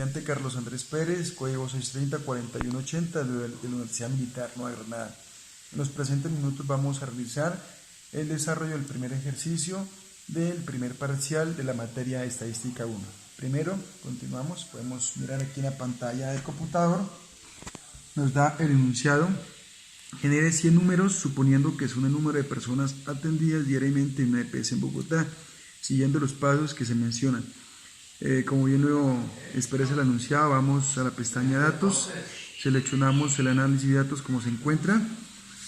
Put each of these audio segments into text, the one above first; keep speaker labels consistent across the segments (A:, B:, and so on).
A: Estudiante Carlos Andrés Pérez, código 630-4180 de la Universidad Militar Nueva Granada. En los presentes minutos vamos a realizar el desarrollo del primer ejercicio del primer parcial de la materia Estadística 1. Primero, continuamos, podemos mirar aquí en la pantalla del computador, nos da el enunciado: genere 100 números suponiendo que son el número de personas atendidas diariamente en una EPS en Bogotá, siguiendo los pasos que se mencionan. Como bien lo expresa el enunciado, vamos a la pestaña Datos, seleccionamos el análisis de datos como se encuentra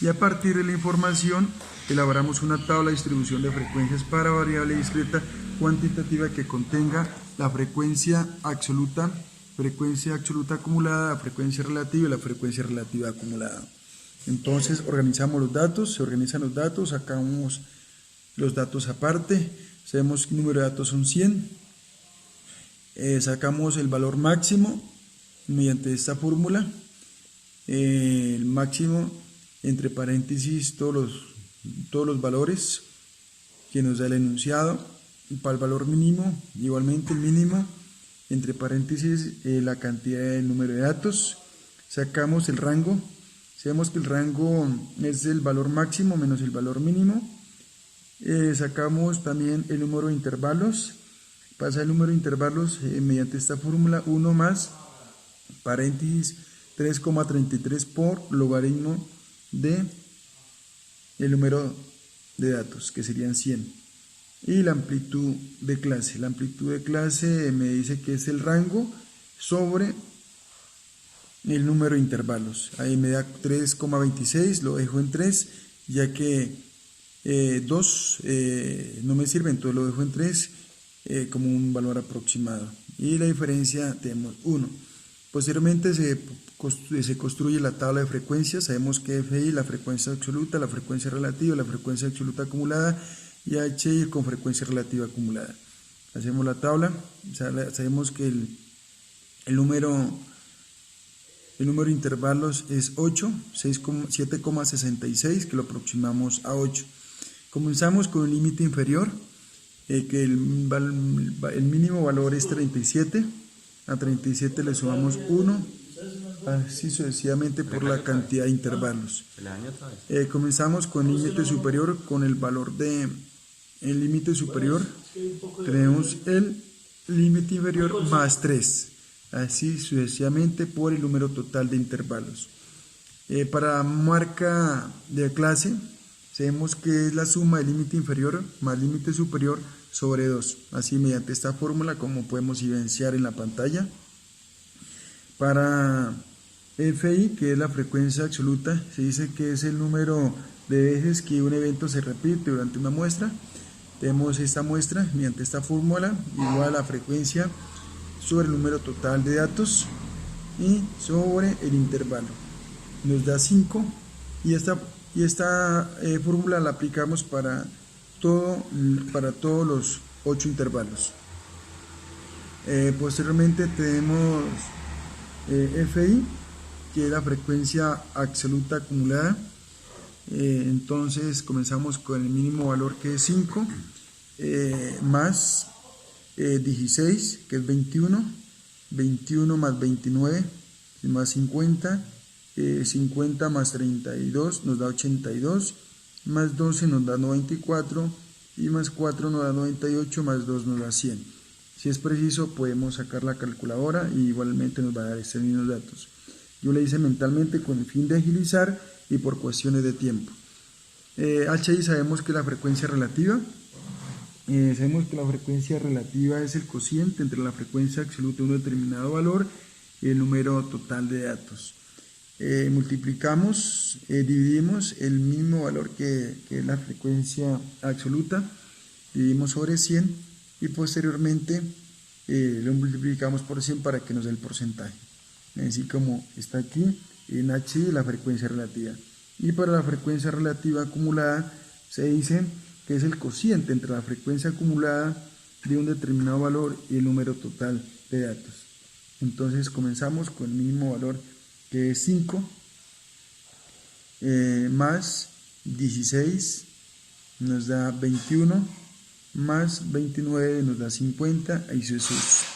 A: y a partir de la información elaboramos una tabla de distribución de frecuencias para variable discreta cuantitativa que contenga la frecuencia absoluta acumulada, la frecuencia relativa y la frecuencia relativa acumulada. Entonces organizamos los datos, se organizan los datos, sacamos los datos aparte, sabemos que el número de datos son 100. Sacamos el valor máximo mediante esta fórmula, el máximo entre paréntesis todos los valores que nos da el enunciado, y para el valor mínimo igualmente el mínimo entre paréntesis la cantidad del número de datos. Sacamos el rango, sabemos que el rango es el valor máximo menos el valor mínimo. Sacamos también el número de intervalos. Pasa el número de intervalos mediante esta fórmula: 1 más paréntesis 3,33 por logaritmo de el número de datos, que serían 100. Y la amplitud de clase. La amplitud de clase me dice que es el rango sobre el número de intervalos. Ahí me da 3,26, lo dejo en 3, ya que 2 no me sirve, entonces lo dejo en 3. Como un valor aproximado, y la diferencia tenemos 1. Posteriormente se construye la tabla de frecuencias. Sabemos que FI, la frecuencia absoluta, la frecuencia relativa, la frecuencia absoluta acumulada, y HI con frecuencia relativa acumulada. Hacemos la tabla, sabemos que el número de intervalos es 8, 7,66, que lo aproximamos a 8. Comenzamos con un límite inferior, que el mínimo valor es 37, a 37 le sumamos 1, así sucesivamente por la cantidad de intervalos. Comenzamos con el límite superior, con el valor de el límite superior, tenemos el límite inferior más 3, así sucesivamente por el número total de intervalos. Para marca de clase, sabemos que es la suma del límite inferior más límite superior sobre 2, así mediante esta fórmula, como podemos evidenciar en la pantalla. Para FI, que es la frecuencia absoluta, se dice que es el número de veces que un evento se repite durante una muestra. Tenemos esta muestra mediante esta fórmula, igual a la frecuencia sobre el número total de datos y sobre el intervalo. Nos da 5, y esta fórmula la aplicamos para todos los 8 intervalos. Posteriormente tenemos FI, que es la frecuencia absoluta acumulada. Entonces comenzamos con el mínimo valor, que es 5, más 16, que es 21, 21 más 29 más 50, 50 más 32 nos da 82, más 12 nos da 94, y más 4 nos da 98, más 2 nos da 100. Si es preciso, podemos sacar la calculadora y igualmente nos va a dar estos mismos datos. Yo le hice mentalmente con el fin de agilizar y por cuestiones de tiempo. HI sabemos que la frecuencia relativa. Sabemos que la frecuencia relativa es el cociente entre la frecuencia absoluta de un determinado valor y el número total de datos. Multiplicamos, dividimos el mismo valor que es la frecuencia absoluta, dividimos sobre 100 y posteriormente lo multiplicamos por 100 para que nos dé el porcentaje, así como está aquí en HI, la frecuencia relativa. Y para la frecuencia relativa acumulada se dice que es el cociente entre la frecuencia acumulada de un determinado valor y el número total de datos. Entonces comenzamos con el mínimo valor, que es 5, más 16 nos da 21, más 29 nos da 50, y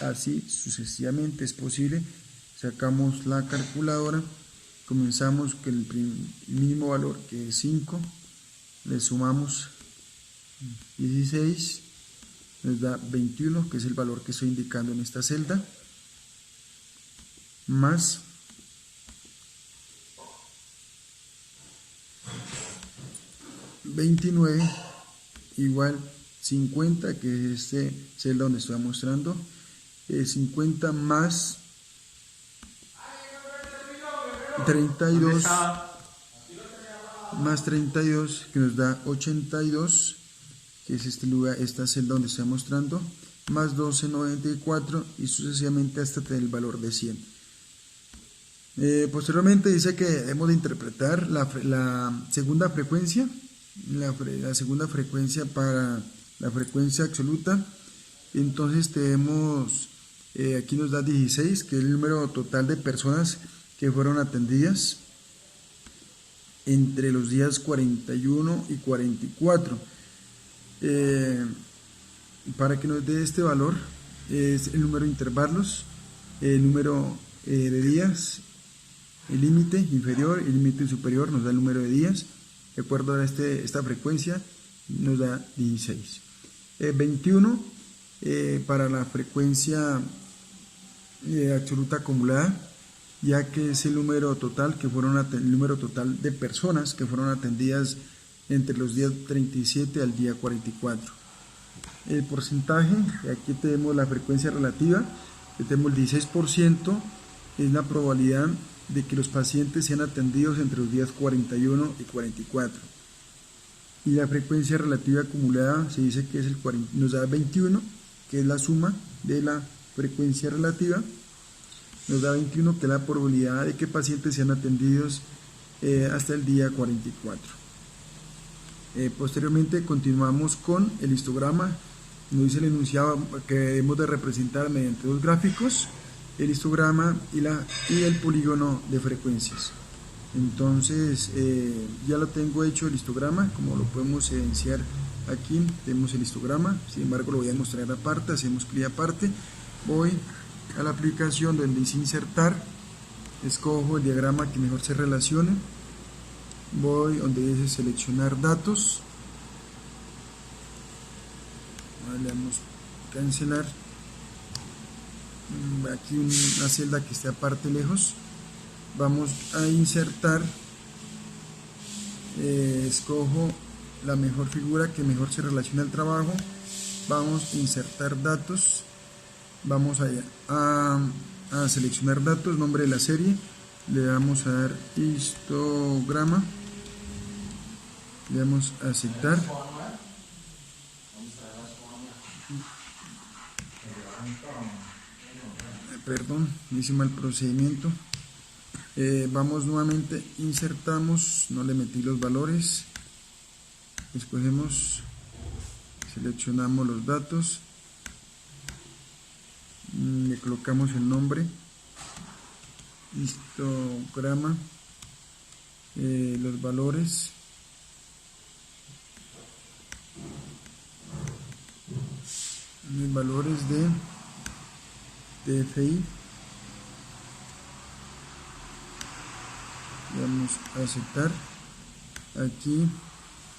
A: así sucesivamente es posible. Sacamos la calculadora, comenzamos con el mínimo valor, que es 5, le sumamos 16, nos da 21, que es el valor que estoy indicando en esta celda, más 29 igual 50, que es este celda donde estoy mostrando, 50 más 32, que nos da 82, que es este lugar, esta celda donde estoy mostrando, más 12,94 y sucesivamente hasta tener el valor de 100. Posteriormente dice que debemos de interpretar la segunda frecuencia, la segunda frecuencia para la frecuencia absoluta. Entonces tenemos, aquí nos da 16, que es el número total de personas que fueron atendidas entre los días 41 y 44. Para que nos dé este valor es el número de intervalos, el número de días, el límite inferior y el límite superior nos da el número de días. De acuerdo a esta frecuencia nos da 16. 21 para la frecuencia absoluta acumulada, ya que es el número total el número total de personas que fueron atendidas entre los días 37 al día 44. El porcentaje, aquí tenemos la frecuencia relativa, que tenemos el 16%, es la probabilidad de que los pacientes sean atendidos entre los días 41 y 44. Y la frecuencia relativa acumulada se dice que es nos da 21, que es la suma de la frecuencia relativa, nos da 21, que es la probabilidad de que pacientes sean atendidos hasta el día 44. Posteriormente continuamos con el histograma. Nos dice el enunciado que debemos de representar mediante dos gráficos, el histograma y el polígono de frecuencias. Entonces ya lo tengo hecho el histograma, como lo podemos evidenciar aquí. Tenemos el histograma, sin embargo lo voy a mostrar aparte. Hacemos clic aparte, voy a la aplicación donde dice insertar, escojo el diagrama que mejor se relacione, voy donde dice seleccionar datos, le damos cancelar, aquí una celda que esté aparte lejos, vamos a insertar, escojo la mejor figura que mejor se relaciona al trabajo, vamos a insertar datos, vamos a seleccionar datos, nombre de la serie, le vamos a dar histograma, le damos a aceptar, perdón, hice mal procedimiento. Vamos nuevamente, insertamos, no le metí los valores, escogemos, seleccionamos los datos, le colocamos el nombre, histograma, los valores, de TFI, le damos a aceptar. Aquí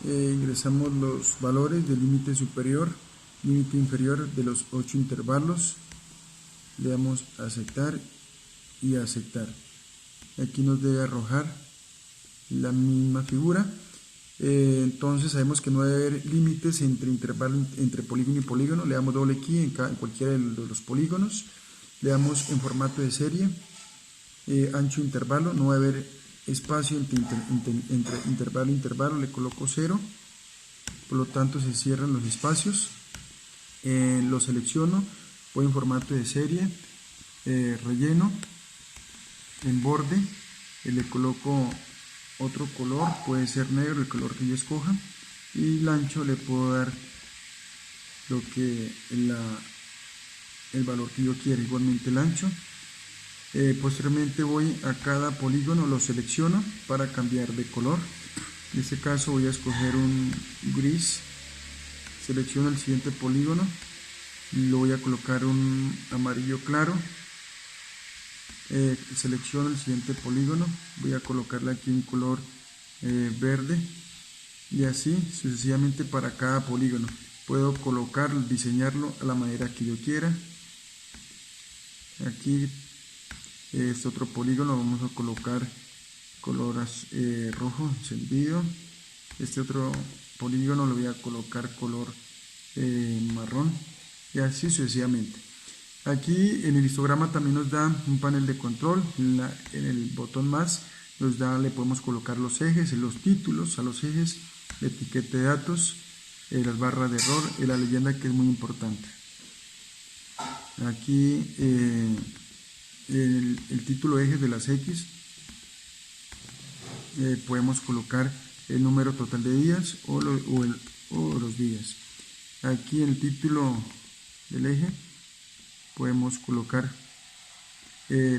A: ingresamos los valores del límite superior, límite inferior de los 8 intervalos, le damos a aceptar y aceptar. Aquí nos debe arrojar la misma figura. Entonces sabemos que no debe haber límites entre intervalo, entre polígono y polígono. Le damos doble clic en cualquiera de los polígonos, le damos en formato de serie, ancho intervalo, no debe haber espacio entre intervalo e intervalo, le coloco 0, por lo tanto se cierran los espacios. Lo selecciono, voy en formato de serie, relleno, en borde, le coloco otro color, puede ser negro, el color que yo escoja, y el ancho le puedo dar el valor que yo quiera, igualmente el ancho. Posteriormente voy a cada polígono, lo selecciono para cambiar de color. En este caso voy a escoger un gris, Selecciono el siguiente polígono, lo voy a colocar un amarillo claro. Selecciono el siguiente polígono, voy a colocarle aquí un color verde, y así sucesivamente para cada polígono. Puedo colocarlo, diseñarlo a la manera que yo quiera. Aquí este otro polígono vamos a colocar color rojo encendido. Este otro polígono lo voy a colocar color marrón, y así sucesivamente. Aquí en el histograma también nos da un panel de control. En el botón más nos da, le podemos colocar los ejes, los títulos a los ejes, la etiqueta de datos, las barras de error y la leyenda, que es muy importante. Aquí el título eje de las X, podemos colocar el número total de días o los días. Aquí en el título del eje podemos colocar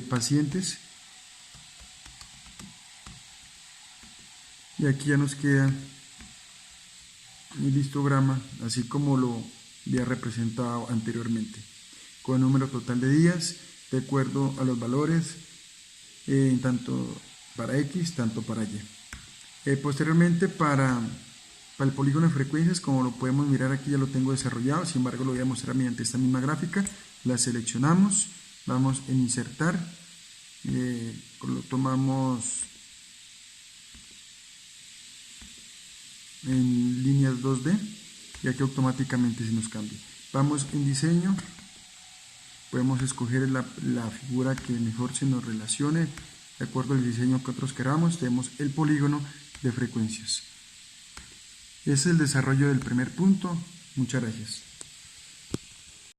A: pacientes, y aquí ya nos queda el histograma así como lo había representado anteriormente, con el número total de días de acuerdo a los valores, tanto para X tanto para Y. Posteriormente para el polígono de frecuencias, como lo podemos mirar aquí, ya lo tengo desarrollado. Sin embargo, lo voy a mostrar mediante esta misma gráfica. La seleccionamos, vamos en insertar, lo tomamos en líneas 2D, y aquí automáticamente se nos cambia. Vamos en diseño, podemos escoger la figura que mejor se nos relacione de acuerdo al diseño que nosotros queramos. Tenemos el polígono de frecuencias. Ese es el desarrollo del primer punto. Muchas gracias.